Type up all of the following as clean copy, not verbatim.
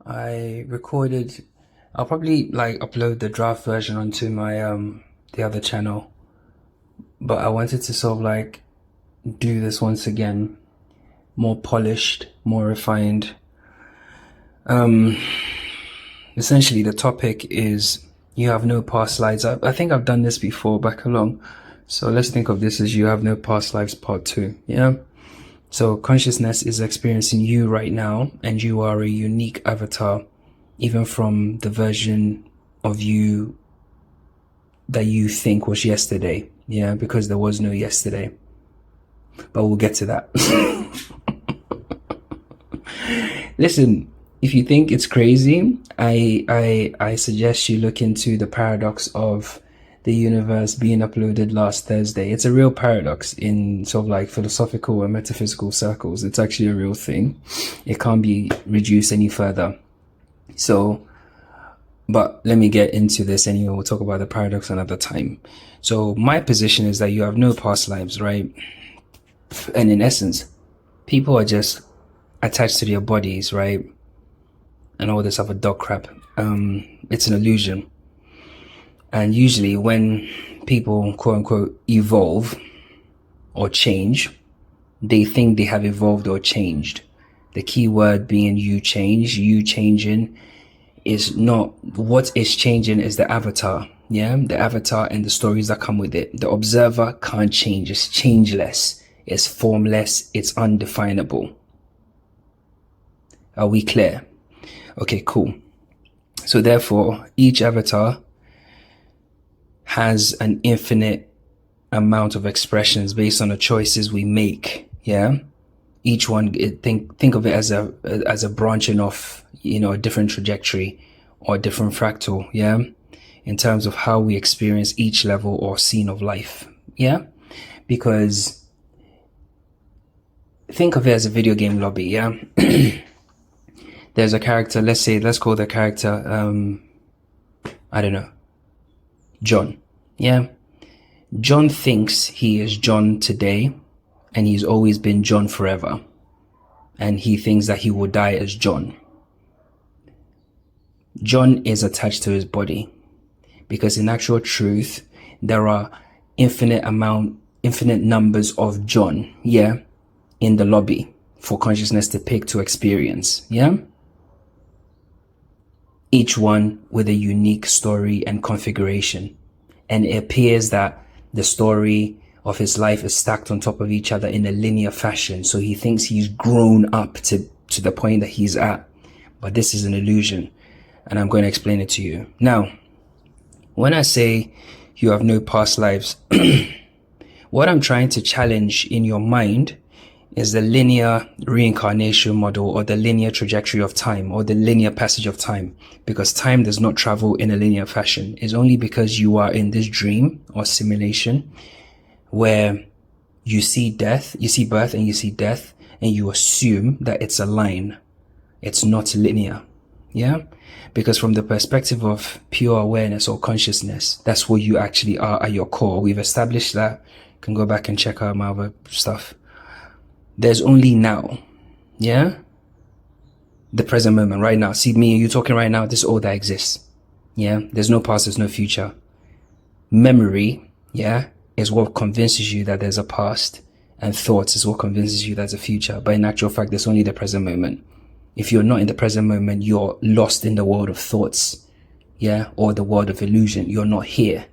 I recorded. I'll probably like upload the draft version onto my the other channel, but I wanted to sort of like do this once again, more polished, more refined. Essentially the topic is you have no past lives. I think I've done this before back along. So let's think of this as you have no past lives part 2. Yeah. So consciousness is experiencing you right now, and you are a unique avatar, even from the version of you that you think was yesterday. Yeah, because there was no yesterday. But we'll get to that. Listen, if you think it's crazy, I suggest you look into the paradox of the universe being uploaded last Thursday. It's a real paradox in sort of like philosophical and metaphysical circles. It's actually a real thing. It can't be reduced any further. So, but let me get into this anyway. We'll talk about the paradox another time. So my position is that you have no past lives, right? And in essence, people are just attached to their bodies, right? And all this other dog crap. It's an illusion. And usually when people quote unquote evolve or change, they think they have evolved or changed. The key word being you change, you changing is not what is changing is the avatar. Yeah, the avatar and the stories that come with it. The observer can't change, it's changeless, it's formless, it's undefinable. Are we clear? Okay, cool. So therefore, each avatar has an infinite amount of expressions based on the choices we make. Yeah, each one, think of it as a branching off, a different trajectory or a different fractal. Yeah, in terms of how we experience each level or scene of life. Yeah, because think of it as a video game lobby. Yeah. There's a character, let's call the character, I don't know, John. Yeah. John thinks he is John today, and he's always been John forever. And he thinks that he will die as John. John is attached to his body, because in actual truth, there are infinite numbers of John, yeah, in the lobby for consciousness to pick to experience. Yeah. Each one with a unique story and configuration. And it appears that the story of his life is stacked on top of each other in a linear fashion. So he thinks he's grown up to the point that he's at. But this is an illusion. And I'm going to explain it to you. Now, when I say you have no past lives, what I'm trying to challenge in your mind is the linear reincarnation model, or the linear trajectory of time, or the linear passage of time, because time does not travel in a linear fashion. It's only because you are in this dream or simulation where you see birth and you see death, and you assume that it's a line. It's not linear. Yeah, because from the perspective of pure awareness or consciousness, that's what you actually are at your core. We've established that. You can go back and check out my other stuff. There's only now. Yeah? The present moment, right now. See me and you talking right now, this is all that exists. Yeah? There's no past, there's no future. Memory, yeah, is what convinces you that there's a past, and thoughts is what convinces you there's a future. But in actual fact, there's only the present moment. If you're not in the present moment, you're lost in the world of thoughts. Yeah? Or the world of illusion. You're not here.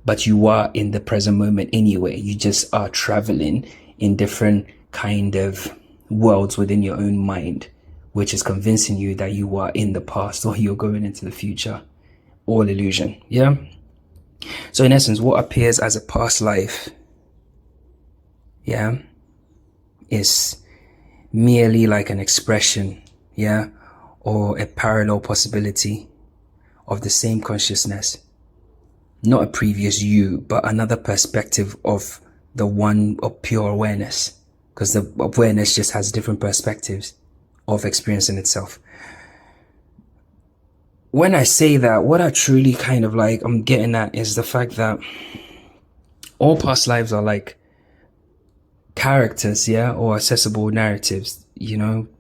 But you are in the present moment anyway. You just are traveling in different kind of worlds within your own mind, which is convincing you that you are in the past or you're going into the future. All illusion. Yeah. So in essence, what appears as a past life, yeah, is merely like an expression, yeah, or a parallel possibility of the same consciousness. Not a previous you, but another perspective of the one of pure awareness. Because the awareness just has different perspectives of experiencing itself. When I say that, what I truly kind of like, I'm getting at is the fact that all past lives are like characters, yeah, or accessible narratives.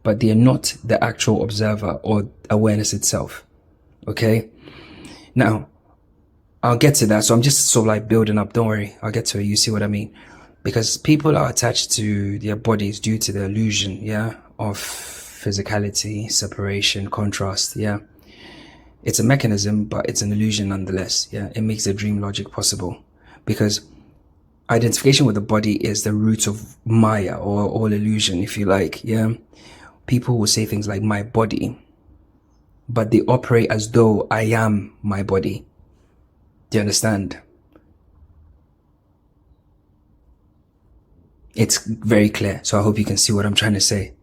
but they are not the actual observer or awareness itself. Okay. Now, I'll get to that. So I'm just sort of like building up. Don't worry. I'll get to it. You see what I mean? Because people are attached to their bodies due to the illusion, of physicality, separation, contrast, It's a mechanism, but it's an illusion nonetheless, It makes the dream logic possible. Because identification with the body is the root of Maya, or all illusion, if you like, People will say things like, my body, but they operate as though I am my body. Do you understand? It's very clear. So I hope you can see what I'm trying to say.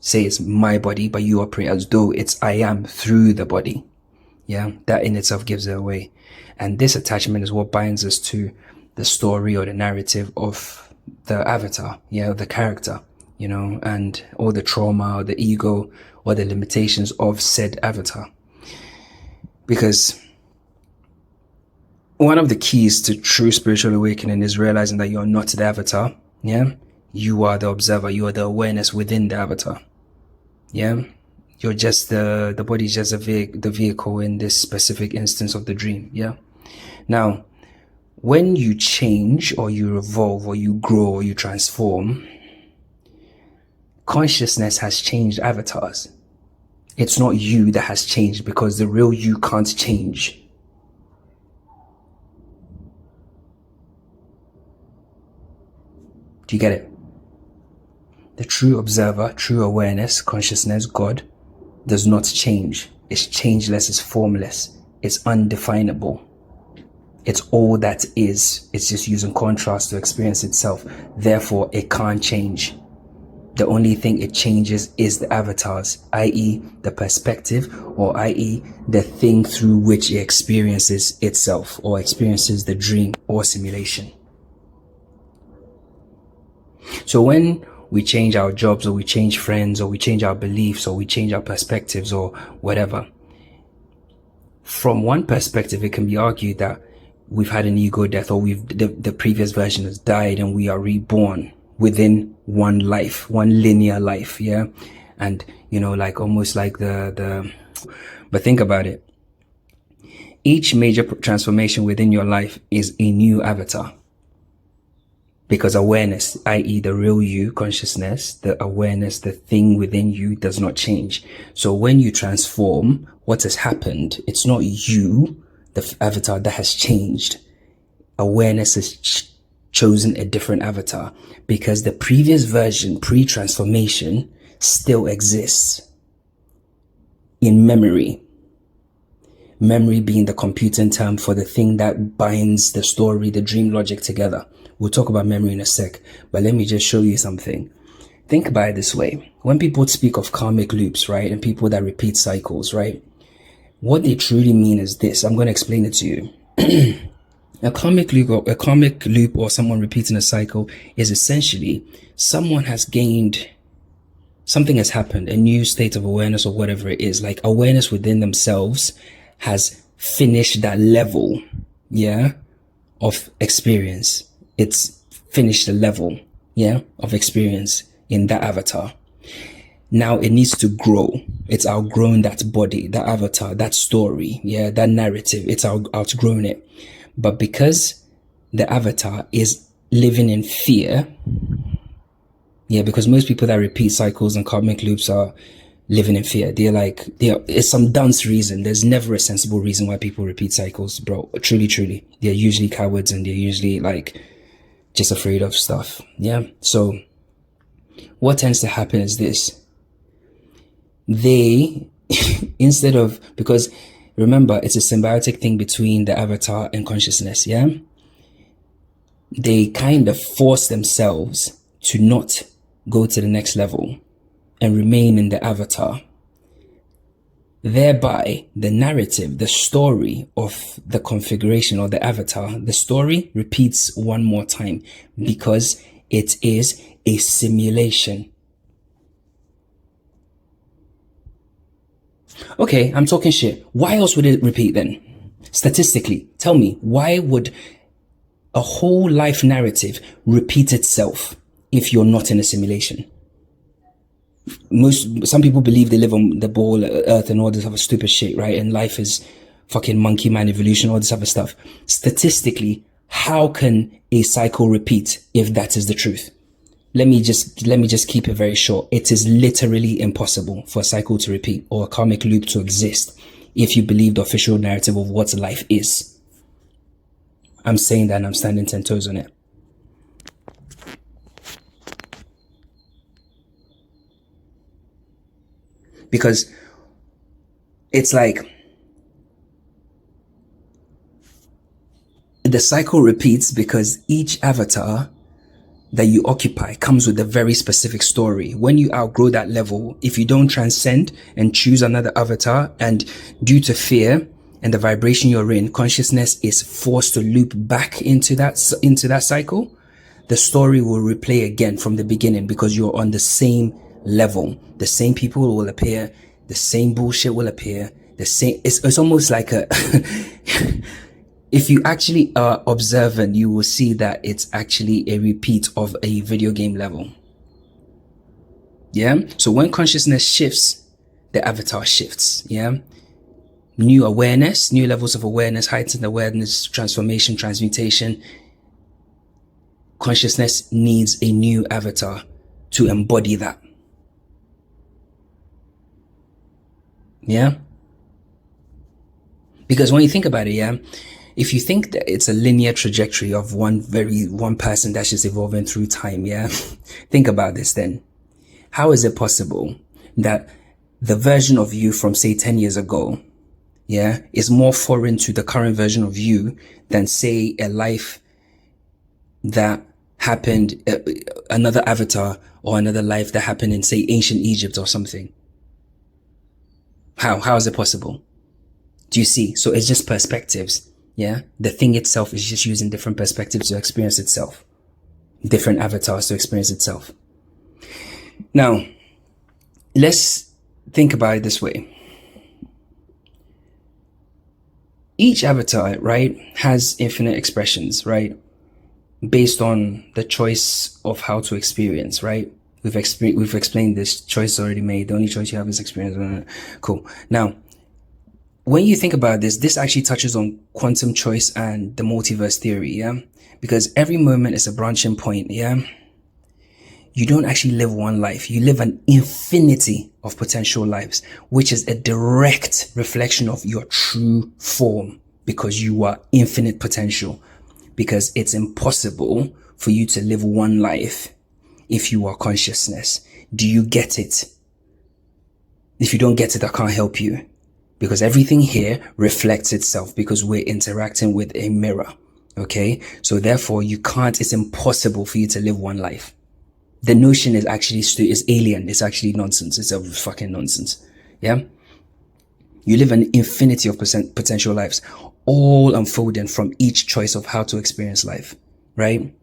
Say it's my body, but you operate as though it's I am through the body. That in itself gives it away. And this attachment is what binds us to the story or the narrative of the avatar, the character, and all the trauma or the ego or the limitations of said avatar. Because one of the keys to true spiritual awakening is realizing that you're not the avatar. You are the observer. You are the awareness within the avatar. You're just the body is just the vehicle in this specific instance of the dream. Now, when you change or you evolve or you grow or you transform, consciousness has changed avatars. It's not you that has changed, because the real you can't change. Do you get it? The true observer, true awareness, consciousness, God, does not change. It's changeless, it's formless, it's undefinable. It's all that is. It's just using contrast to experience itself. Therefore, it can't change. The only thing it changes is the avatars, i.e. the perspective, or i.e. the thing through which it experiences itself or experiences the dream or simulation. So when we change our jobs, or we change friends, or we change our beliefs, or we change our perspectives, or whatever, from one perspective, it can be argued that we've had an ego death, or the previous version has died and we are reborn within one life, one linear life, and like almost like but think about it. Each major transformation within your life is a new avatar, because awareness, i.e. the real you, consciousness, the awareness, the thing within you, does not change. So when you transform, what has happened, it's not you, the avatar, that has changed. Awareness has chosen a different avatar, because the previous version, pre-transformation, still exists in memory. Memory being the computing term for the thing that binds the story, the dream logic together. We'll talk about memory in a sec, but let me just show you something. Think about it this way. When people speak of karmic loops, right, and people that repeat cycles, right, what they truly mean is this. I'm going to explain it to you. A karmic loop or someone repeating a cycle is essentially someone has gained, something has happened, a new state of awareness or whatever it is, like awareness within themselves has finished that level, of experience. It's finished the level, of experience in that avatar. Now it needs to grow. It's outgrown that body, that avatar, that story, that narrative. It's outgrown it. But because the avatar is living in fear, because most people that repeat cycles and karmic loops are living in fear. It's some dunce reason. There's never a sensible reason why people repeat cycles, bro. Truly. They're usually cowards, and they're usually just afraid of stuff. So what tends to happen is this. They, because remember, it's a symbiotic thing between the avatar and consciousness, They kind of force themselves to not go to the next level and remain in the avatar. Thereby, the narrative, the story of the configuration or the avatar, the story repeats one more time, because it is a simulation. Okay, I'm talking shit. Why else would it repeat then? Statistically, tell me, why would a whole life narrative repeat itself if you're not in a simulation. Some people believe they live on the ball earth and all this other stupid shit, right? And life is fucking monkey man evolution, all this other stuff. Statistically, how can a cycle repeat if that is the truth? Let me just keep it very short. It is literally impossible for a cycle to repeat or a karmic loop to exist if you believe the official narrative of what life is. I'm saying that and I'm standing 10 toes on it. Because it's like the cycle repeats because each avatar that you occupy comes with a very specific story. When you outgrow that level, if you don't transcend and choose another avatar, and due to fear and the vibration you're in, consciousness is forced to loop back into that cycle, the story will replay again from the beginning because you're on the same level. The same people will appear, the same bullshit will appear, the same, it's almost like a if you actually are observant, you will see that it's actually a repeat of a video game level. Yeah. So when consciousness shifts, the avatar shifts. Yeah. New awareness, new levels of awareness, heightened awareness, transformation, transmutation. Consciousness needs a new avatar to embody that. Yeah. Because when you think about it, yeah, if you think that it's a linear trajectory of one person that's just evolving through time, yeah, think about this then. How is it possible that the version of you from, say, 10 years ago, yeah, is more foreign to the current version of you than, say, a life that happened, another avatar or another life that happened in, say, ancient Egypt or something? How is it possible? Do you see? So it's just perspectives. Yeah. The thing itself is just using different perspectives to experience itself. Different avatars to experience itself. Now, let's think about it this way. Each avatar, right, has infinite expressions, right? Based on the choice of how to experience, right? We've explained this. Choice already made. The only choice you have is experience. Cool. Now, when you think about this, this actually touches on quantum choice and the multiverse theory, yeah? Because every moment is a branching point, yeah? You don't actually live one life. You live an infinity of potential lives, which is a direct reflection of your true form, because you are infinite potential. Because it's impossible for you to live one life if you are consciousness. Do you get it? If you don't get it, I can't help you. Because everything here reflects itself because we're interacting with a mirror. Okay. So therefore you can't, it's impossible for you to live one life. The notion is actually, is alien. It's actually nonsense. It's a fucking nonsense. Yeah. You live an infinity of potential lives, all unfolding from each choice of how to experience life. Right.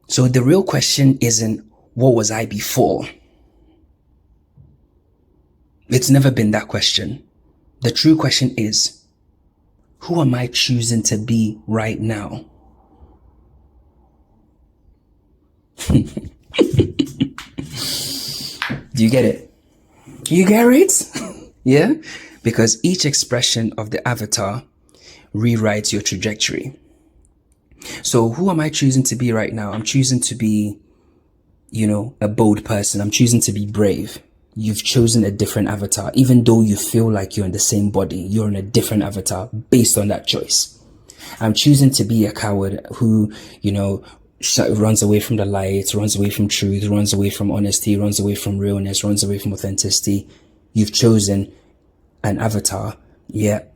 So the real question isn't, what was I before? It's never been that question. The true question is, who am I choosing to be right now? Do you get it? You get it? Yeah? Because each expression of the avatar rewrites your trajectory. So who am I choosing to be right now? I'm choosing to be, a bold person. I'm choosing to be brave. You've chosen a different avatar. Even though you feel like you're in the same body, you're in a different avatar based on that choice. I'm choosing to be a coward who, runs away from the light, runs away from truth, runs away from honesty, runs away from realness, runs away from authenticity. You've chosen an avatar,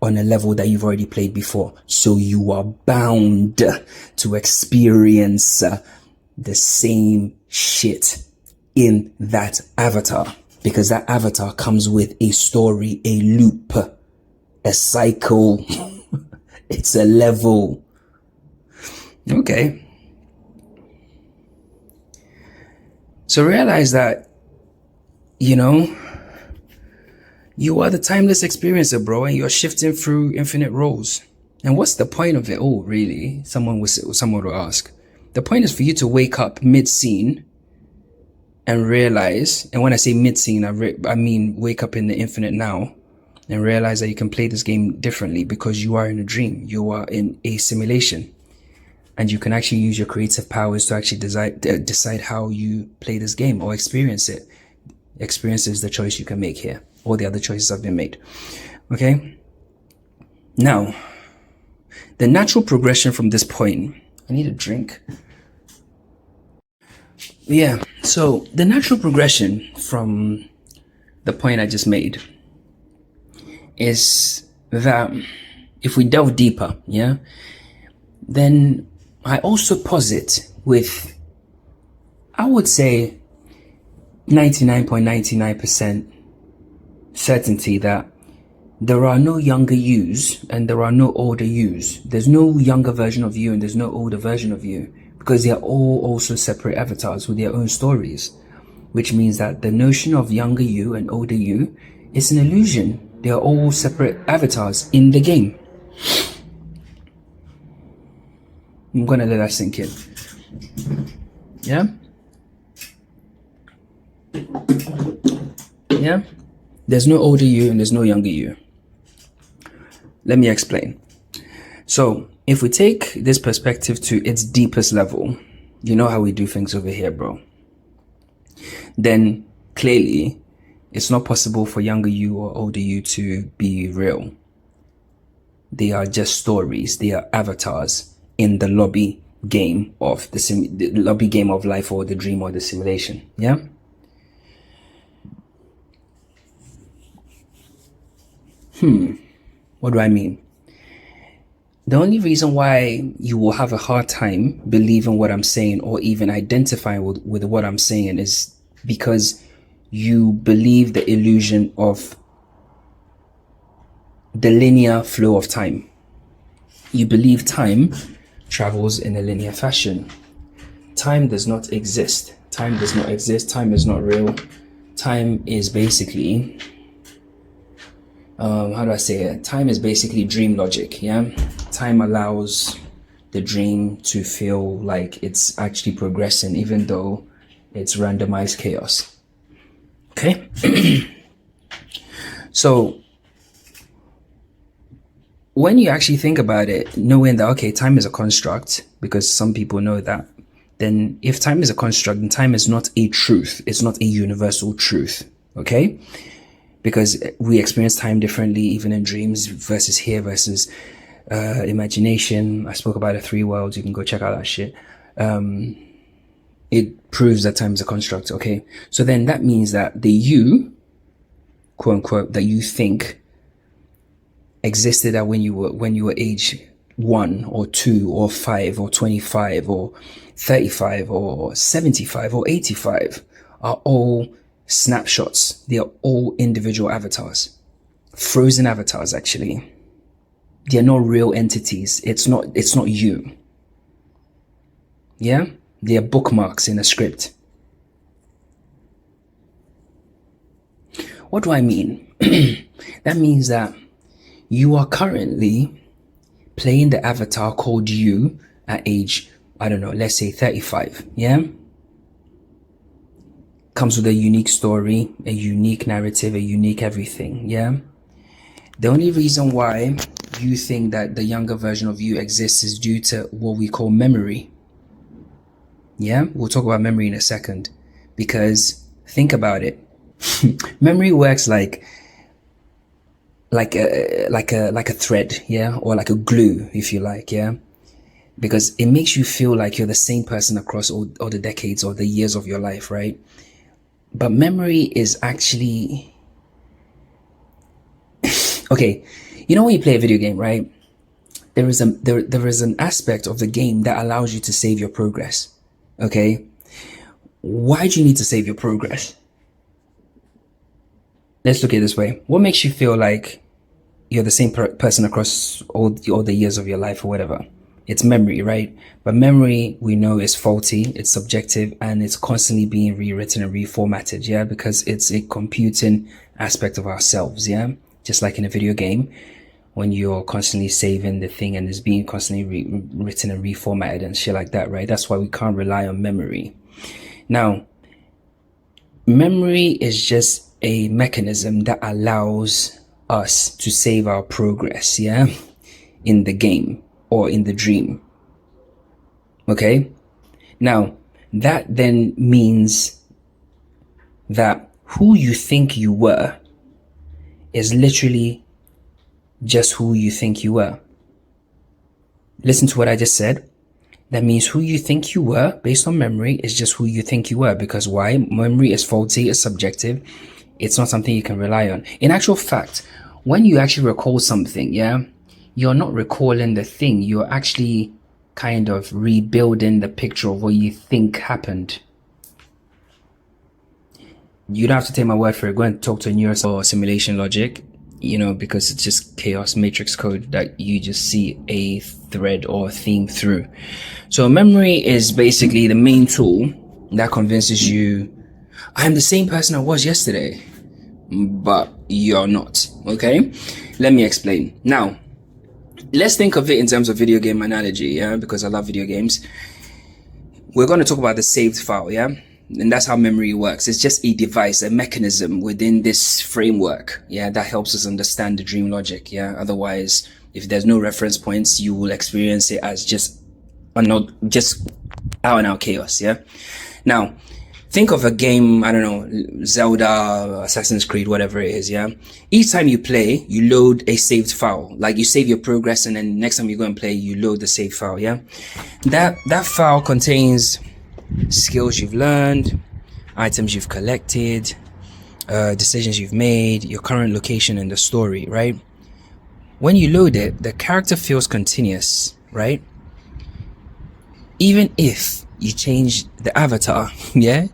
on a level that you've already played before. So you are bound to experience the same shit in that avatar. Because that avatar comes with a story, a loop, a cycle. It's a level. Okay. So realize that, you are the timeless experiencer, bro, and you're shifting through infinite roles. And what's the point of it all, really? Someone will ask. The point is for you to wake up mid-scene and realize, and when I say mid-scene, I mean wake up in the infinite now and realize that you can play this game differently because you are in a dream. You are in a simulation. And you can actually use your creative powers to actually decide how you play this game or experience it. Experience is the choice you can make here. All the other choices have been made. Okay? Now, the natural progression from this point... I need a drink. Yeah, so the natural progression from the point I just made is that if we delve deeper, yeah, then I also posit with, I would say, 99.99% certainty that there are no younger yous and there are no older yous. There's no younger version of you and there's no older version of you, because they are all also separate avatars with their own stories, which means that the notion of younger you and older you is an illusion. They are all separate avatars in the game. I'm gonna let that sink in. Yeah? Yeah? There's no older you and there's no younger you. Let me explain. So, if we take this perspective to its deepest level, you know how we do things over here, bro. Then, clearly, it's not possible for younger you or older you to be real. They are just stories. They are avatars in the lobby game of the lobby game of life, or the dream, or the simulation. Yeah. What do I mean? The only reason why you will have a hard time believing what I'm saying or even identifying with what I'm saying is because you believe the illusion of the linear flow of time. You believe time travels in a linear fashion. Time does not exist. Time does not exist. Time is not real. Time is basically, how do I say it? Time is basically dream logic, yeah? Time allows the dream to feel like it's actually progressing, even though it's randomized chaos. Okay? So, when you actually think about it, knowing that, okay, time is a construct, because some people know that, then if time is a construct, then time is not a truth. It's not a universal truth, okay? Because we experience time differently, even in dreams versus here versus imagination. I spoke about the 3 worlds. You can go check out that shit. It proves that time is a construct, okay? So then that means that the you, quote unquote, that you think existed at when you were age 1 or 2 or 5 or 25 or 35 or 75 or 85 are all snapshots. They are all individual avatars, frozen avatars. Actually, they are not real entities. It's not you. Yeah, they are bookmarks in a script. What do I mean? That means that you are currently playing the avatar called you at age, I don't know, let's say 35, yeah? Comes with a unique story, a unique narrative, a unique everything, yeah? The only reason why you think that the younger version of you exists is due to what we call memory. Yeah? We'll talk about memory in a second, because think about it. Memory works like a thread, yeah, or like a glue, if you like, yeah, because it makes you feel like you're the same person across all the decades or the years of your life, right? But memory is actually okay. You know, when you play a video game, right? There is an aspect of the game that allows you to save your progress. Okay, why do you need to save your progress? Let's look at it this way. What makes you feel like you're the same person across all the years of your life or whatever? It's memory, right? But memory, we know, is faulty, it's subjective, and it's constantly being rewritten and reformatted, yeah? Because it's a computing aspect of ourselves, yeah? Just like in a video game, when you're constantly saving the thing and it's being constantly written and reformatted and shit like that, right? That's why we can't rely on memory. Now, memory is just a mechanism that allows us to save our progress, yeah, in the game or in the dream. Okay? Now, that then means that who you think you were is literally just who you think you were. Listen to what I just said. That means who you think you were based on memory is just who you think you were. Because why? Memory is faulty, it's subjective. It's not something you can rely on. In actual fact, when you actually recall something, yeah, you're not recalling the thing. You're actually kind of rebuilding the picture of what you think happened. You don't have to take my word for it. Go and talk to a neuroscientist or simulation logic, you know, because it's just chaos matrix code that you just see a thread or a theme through. So memory is basically the main tool that convinces you, I'm the same person I was yesterday, but you're not. Okay, let me explain. Now, let's think of it in terms of video game analogy, yeah, because I love video games. We're going to talk about the saved file, yeah, and that's how memory works. It's just a device, a mechanism within this framework, yeah, that helps us understand the dream logic, yeah. Otherwise, if there's no reference points, you will experience it as just out and out chaos, yeah. Now, think of a game, I don't know, Zelda, Assassin's Creed, whatever it is, yeah. Each time you play, you load a saved file. Like you save your progress and then next time you go and play, you load the saved file, yeah. That file contains skills you've learned, items you've collected, decisions you've made, your current location and the story, right? When you load it, the character feels continuous, right? Even if you change the avatar, yeah?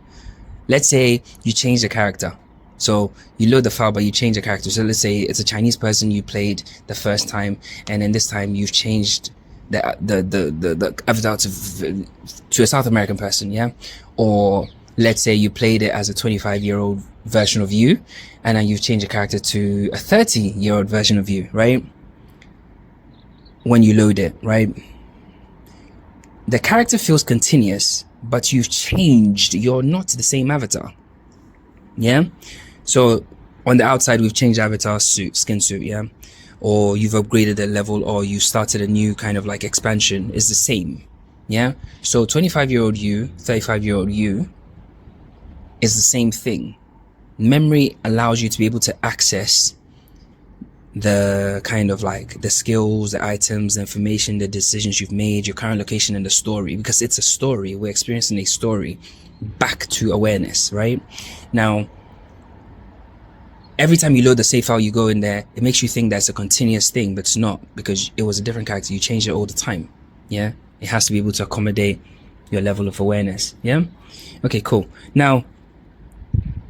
Let's say you change the character. So you load the file, but you change the character. So let's say it's a Chinese person you played the first time, and then this time you've changed the avatar to a South American person, yeah? Or let's say you played it as a 25-year-old version of you, and then you've changed the character to a 30-year-old version of you, right? When you load it, right? The character feels continuous, but you've changed. You're not the same avatar. Yeah? So on the outside, we've changed avatar skin suit, yeah? Or you've upgraded a level, or you started a new kind of like expansion. Is the same. Yeah? So 25-year-old you, 35-year-old you is the same thing. Memory allows you to be able to access the kind of like the skills, the items, the information, the decisions you've made, your current location and the story, because it's a story. We're experiencing a story back to awareness, right? Now, every time you load the save file, you go in there, it makes you think that's a continuous thing, but it's not, because it was a different character. You change it all the time. Yeah. It has to be able to accommodate your level of awareness. Yeah. Okay, cool. Now,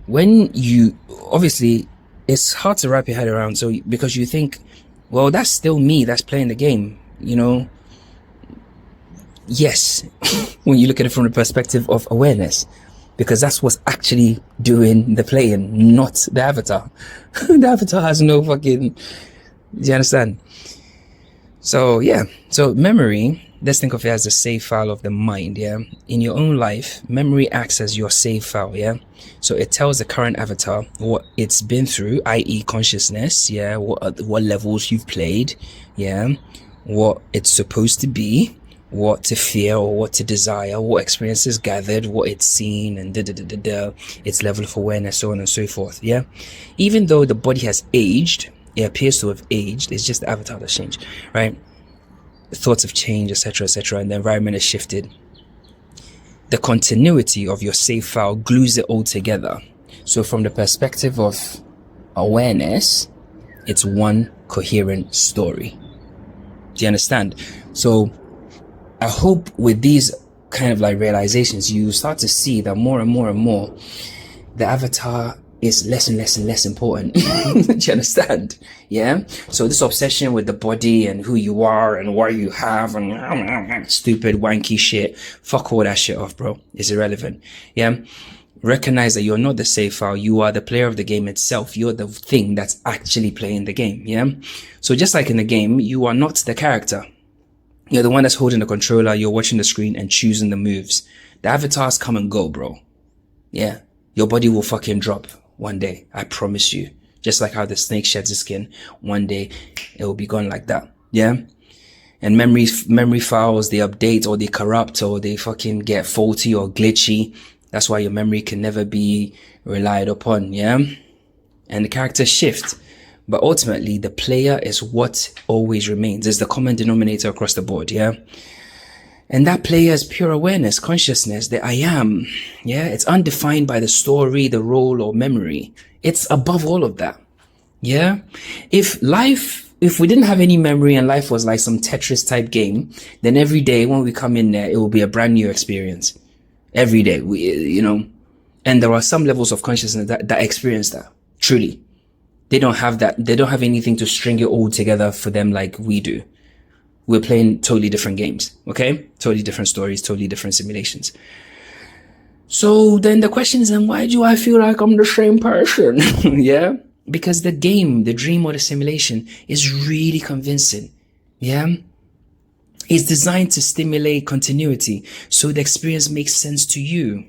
when you obviously, it's hard to wrap your head around. So because you think, well, that's still me that's playing the game, you know? Yes, when you look at it from the perspective of awareness, because that's what's actually doing the playing, not the avatar. The avatar has no fucking, do you understand? So yeah, so memory, let's think of it as a save file of the mind, yeah? In your own life, memory acts as your save file, yeah? So it tells the current avatar what it's been through, i.e. consciousness, yeah? What levels you've played, yeah? What it's supposed to be, what to fear or what to desire, what experiences gathered, what it's seen, and its level of awareness, so on and so forth, yeah? Even though the body has aged, it appears to have aged, it's just the avatar that's changed, right? Thoughts have changed, etc., and the environment has shifted. The continuity of your save file glues it all together. So from the perspective of awareness, it's one coherent story. Do you understand? So I hope with these kind of like realizations, you start to see that more and more and more, the avatar is less and less and less important. Do you understand? Yeah. So this obsession with the body and who you are and what you have and stupid wanky shit, fuck all that shit off, bro. It's irrelevant. Yeah. recognize that you're not the save file. You are the player of the game itself. You're the thing that's actually playing the game. Yeah. So just like in the game, you are not the character. You're the one that's holding the controller. You're watching the screen and choosing the moves. The avatars come and go, bro. Yeah. Your body will fucking drop one day. I promise you. Just like how the snake sheds its skin. One day it will be gone like that. Yeah. And memory files, they update or they corrupt or they fucking get faulty or glitchy. That's why your memory can never be relied upon. Yeah. And the characters shift. But ultimately, the player is what always remains. It's the common denominator across the board. Yeah. And that player is pure awareness, consciousness, the I am. Yeah. It's undefined by the story, the role, or memory. It's above all of that. Yeah. If we didn't have any memory and life was like some Tetris type game, then every day when we come in there, it will be a brand new experience. Every day, and there are some levels of consciousness that experience that. Truly. They don't have that. They don't have anything to string it all together for them like we do. We're playing totally different games. Okay. Totally different stories, totally different simulations. So then the question is, then why do I feel like I'm the same person? Yeah. Because the game, the dream or the simulation is really convincing. Yeah. It's designed to stimulate continuity. So the experience makes sense to you.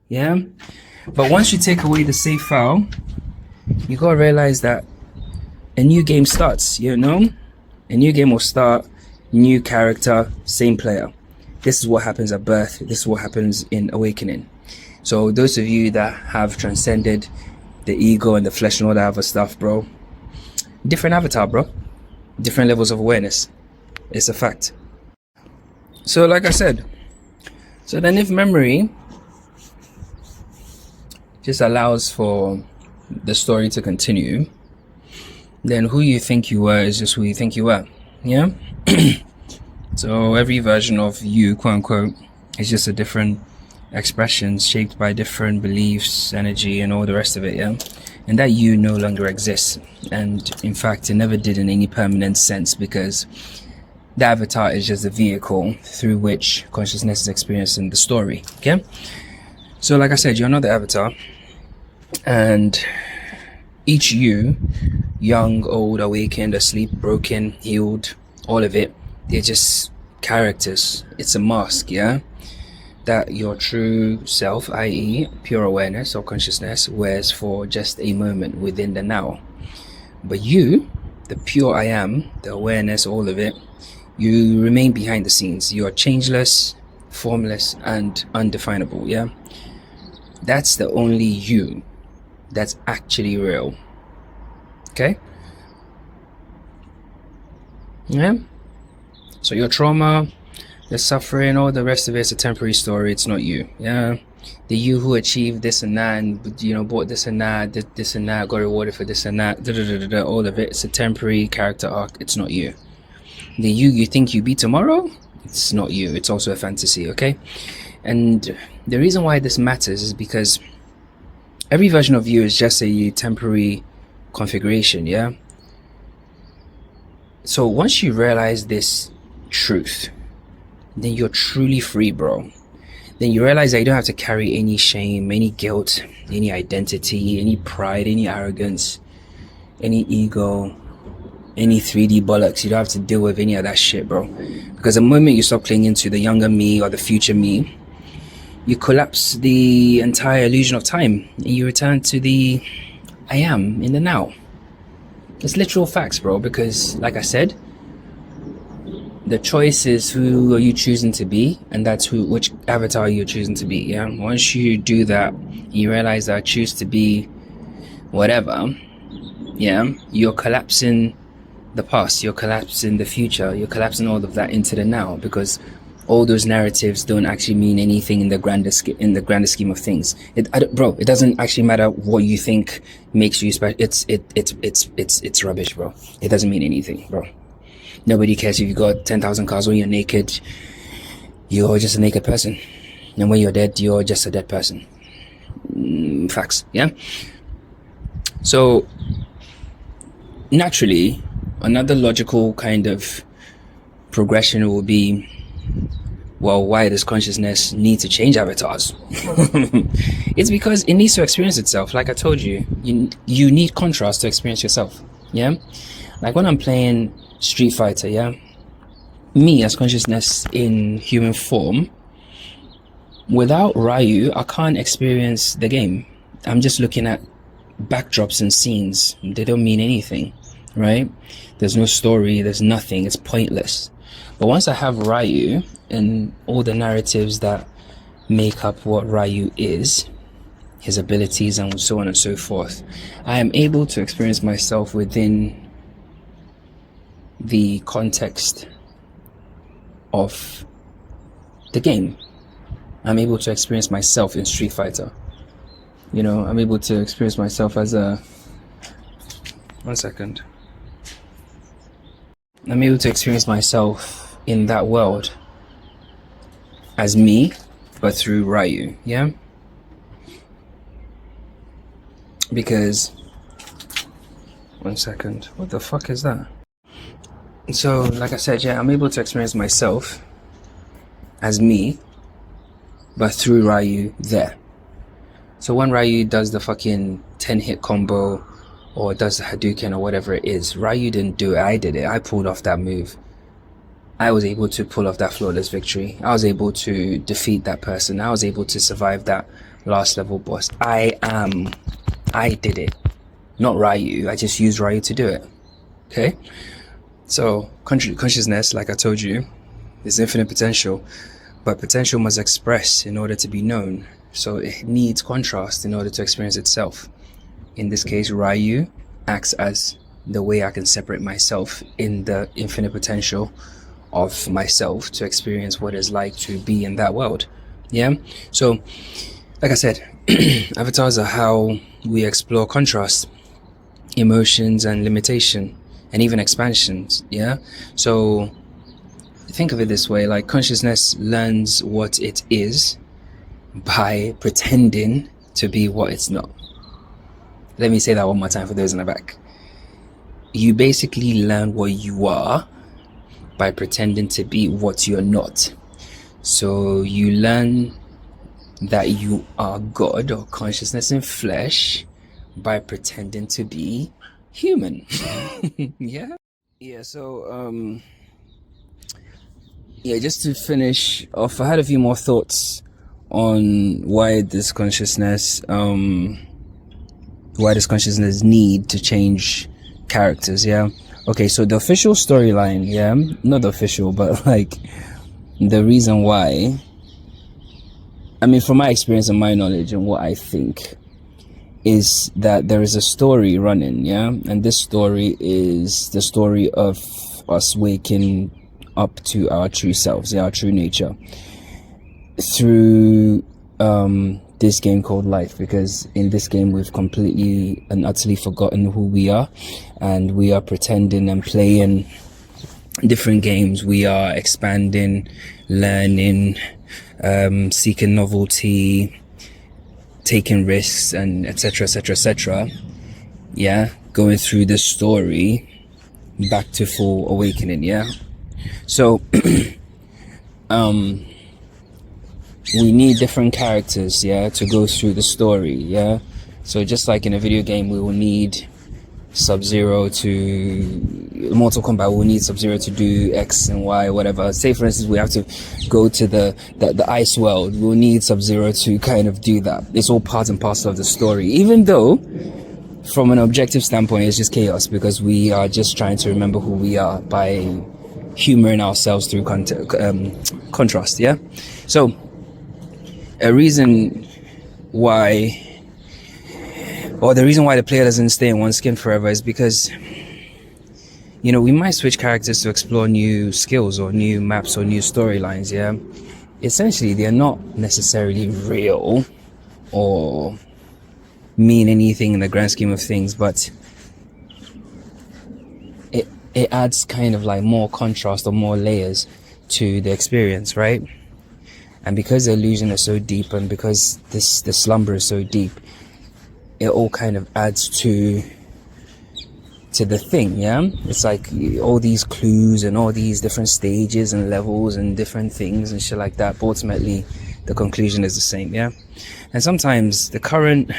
Yeah. But once you take away the save file, you gotta realize that a new game starts, A new game will start, new character, same player. This is what happens at birth. This is what happens in awakening. So those of you that have transcended the ego and the flesh and all that other stuff, bro, different avatar, bro. Different levels of awareness. It's a fact. So like I said, so then if memory just allows for the story to continue, then who you think you were is just who you think you were. Yeah. So every version of you, quote unquote, is just a different expression shaped by different beliefs, energy, and all the rest of it. Yeah. And that you no longer exists. And in fact, it never did in any permanent sense, because the avatar is just a vehicle through which consciousness is experiencing the story. Okay. So like I said, you're not the avatar. And each you, young, old, awakened, asleep, broken, healed, all of it, they're just characters. It's a mask, yeah? That your true self, i.e. pure awareness or consciousness, wears for just a moment within the now. But you, the pure I am, the awareness, all of it, you remain behind the scenes. You are changeless, formless, and undefinable, yeah? That's the only you that's actually real. Okay? Yeah? So your trauma, the suffering, all the rest of it's a temporary story. It's not you. Yeah? The you who achieved this and that and, bought this and that, did this and that, got rewarded for this and that, all of it, it's a temporary character arc. It's not you. The you think you be tomorrow, it's not you. It's also a fantasy, okay? And the reason why this matters is because every version of you is just a temporary configuration, yeah? So once you realize this truth, then you're truly free, bro. Then you realize that you don't have to carry any shame, any guilt, any identity, any pride, any arrogance, any ego, any 3D bollocks. You don't have to deal with any of that shit, bro. Because the moment you stop clinging to the younger me or the future me, you collapse the entire illusion of time and you return to the I am in the now. It's literal facts, bro, because like I said, the choice is who are you choosing to be, and that's which avatar you're choosing to be. Yeah. Once you do that, you realize that I choose to be whatever. Yeah. You're collapsing the past, you're collapsing the future, you're collapsing all of that into the now, because all those narratives don't actually mean anything in the grander scheme of things. It doesn't actually matter what you think makes you special. It's rubbish, bro. It doesn't mean anything, bro. Nobody cares if you got 10,000 cars when you're naked. You're just a naked person, and when you're dead, you're just a dead person. Facts, yeah. So naturally, another logical kind of progression will be Well, why does consciousness need to change avatars? It's because it needs to experience itself. Like I told you, you need contrast to experience yourself. Yeah? Like when I'm playing Street Fighter, yeah? Me as consciousness in human form, without Ryu, I can't experience the game. I'm just looking at backdrops and scenes. They don't mean anything, right? There's no story, there's nothing, it's pointless. But once I have Ryu and all the narratives that make up what Ryu is, his abilities and so on and so forth, I am able to experience myself within the context of the game. I'm able to experience myself in Street Fighter. You know, I'm able to experience myself as a... One second. I'm able to experience myself in that world as me, but through Ryu, yeah? Because... One second. What the fuck is that? So, like I said, yeah, I'm able to experience myself as me, but through Ryu there. So when Ryu does the fucking 10-hit combo or does the Hadouken or whatever it is, Ryu didn't do it, I did it. I pulled off that move. I was able to pull off that flawless victory. I was able to defeat that person. I was able to survive that last level boss. I did it. Not Ryu. I just used Ryu to do it. Okay? So consciousness, like I told you, is infinite potential. But potential must express in order to be known. So it needs contrast in order to experience itself. In this case, Ryu acts as the way I can separate myself in the infinite potential of myself to experience what it's like to be in that world. Yeah? So, like I said, avatars are how we explore contrast, emotions and limitation, and even expansions. Yeah? So, think of it this way, like consciousness learns what it is by pretending to be what it's not. Let me say that one more time for those in the back. You basically learn what you are by pretending to be what you're not. So you learn that you are God or consciousness in flesh by pretending to be human. Yeah? Yeah, so yeah, just to finish off, I had a few more thoughts on why does consciousness need to change characters. Yeah, okay, so the official storyline, yeah, not the official, but like the reason why, I mean, from my experience and my knowledge and what I think, is that there is a story running, yeah, and this story is the story of us waking up to our true selves, yeah, our true nature, through this game called life. Because in this game we've completely and utterly forgotten who we are, and we are pretending and playing different games. We are expanding, learning, seeking novelty, taking risks, and etc, etc, etc. Yeah, going through this story back to full awakening. Yeah, so we need different characters, yeah, to go through the story. Yeah, so just like in a video game, we will need Sub-Zero to Mortal Kombat, we'll need Sub-Zero to do X and Y, whatever. Say for instance we have to go to the ice world, we'll need Sub-Zero to kind of do that. It's all part and parcel of the story, even though from an objective standpoint it's just chaos, because we are just trying to remember who we are by humoring ourselves through contrast. Yeah, so a reason why, or the reason why the player doesn't stay in one skin forever, is because, you know, we might switch characters to explore new skills or new maps or new storylines. Yeah, essentially they're not necessarily real or mean anything in the grand scheme of things, but it adds kind of like more contrast or more layers to the experience, right? And because the illusion is so deep, and because the slumber is so deep, it all kind of adds to to the thing. Yeah, it's like all these clues and all these different stages and levels and different things and shit like that, but ultimately the conclusion is the same. Yeah. And sometimes the current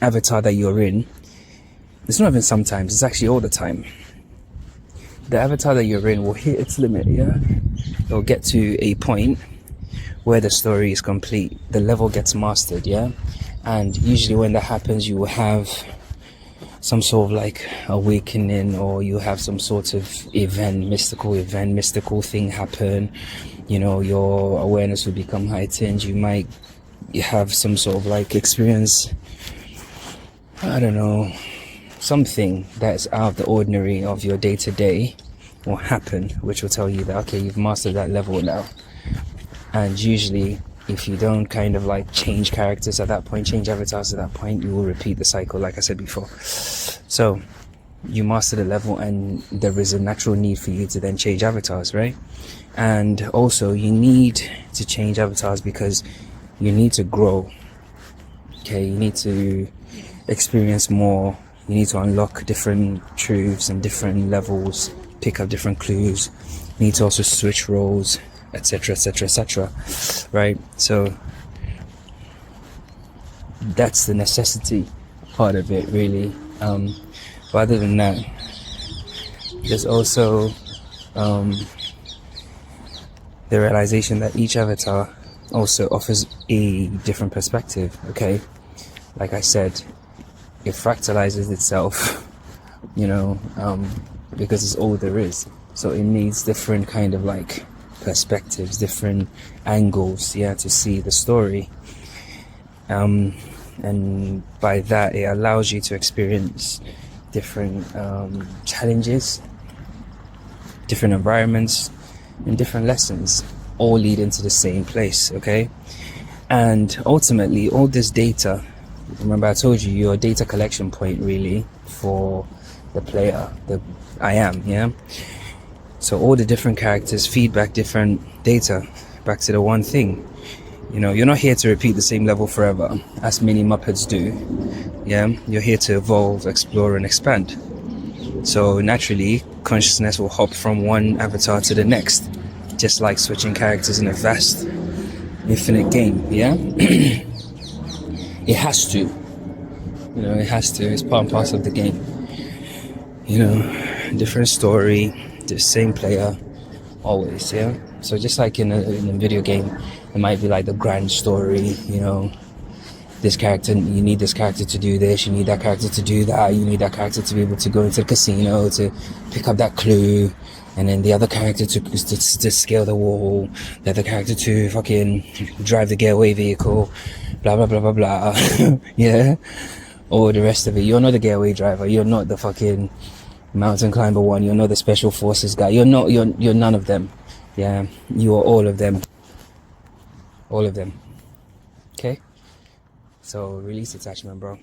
avatar that you're in, it's not even sometimes, it's actually all the time, the avatar that you're in will hit its limit. Yeah, it'll get to a point where the story is complete, the level gets mastered. Yeah. And usually when that happens, you will have some sort of like awakening, or you have some sort of mystical thing happen. You know, your awareness will become heightened. You might have some sort of like experience, I don't know, something that's out of the ordinary of your day-to-day will happen, which will tell you that, okay, you've mastered that level now. And usually if you don't kind of like change characters at that point, change avatars at that point, you will repeat the cycle, like I said before. So you master the level, and there is a natural need for you to then change avatars, right? And also you need to change avatars because you need to grow. Okay, you need to experience more, you need to unlock different truths and different levels, pick up different clues, you need to also switch roles, etc, etc, etc, right? So that's the necessity part of it, really. But other than that, there's also the realization that each avatar also offers a different perspective. Okay, like I said, it fractalizes itself, you know, because it's all there is. So it needs different kind of like perspectives, different angles, yeah, to see the story. And by that, it allows you to experience different challenges, different environments, and different lessons, all lead into the same place. Okay, and ultimately all this data, remember I told you, you're a data collection point really for the player, the I am, yeah. So all the different characters feed back different data back to the one thing. You know, you're not here to repeat the same level forever, as many Muppets do. Yeah, you're here to evolve, explore, and expand. So naturally, consciousness will hop from one avatar to the next, just like switching characters in a vast, infinite game. Yeah, it has to. You know, it has to. It's part and parcel of the game. You know, different story, the same player, always. Yeah. So just like in a video game, it might be like the grand story. You know, this character, you need this character to do this, you need that character to do that, you need that character to be able to go into the casino to pick up that clue, and then the other character to scale the wall, the other character to fucking drive the getaway vehicle, blah blah blah blah blah. Yeah, or the rest of it. You're not the getaway driver, you're not the fucking mountain climber one, you're not the special forces guy, you're none of them. Yeah, you are all of them. Okay, so release attachment, bro.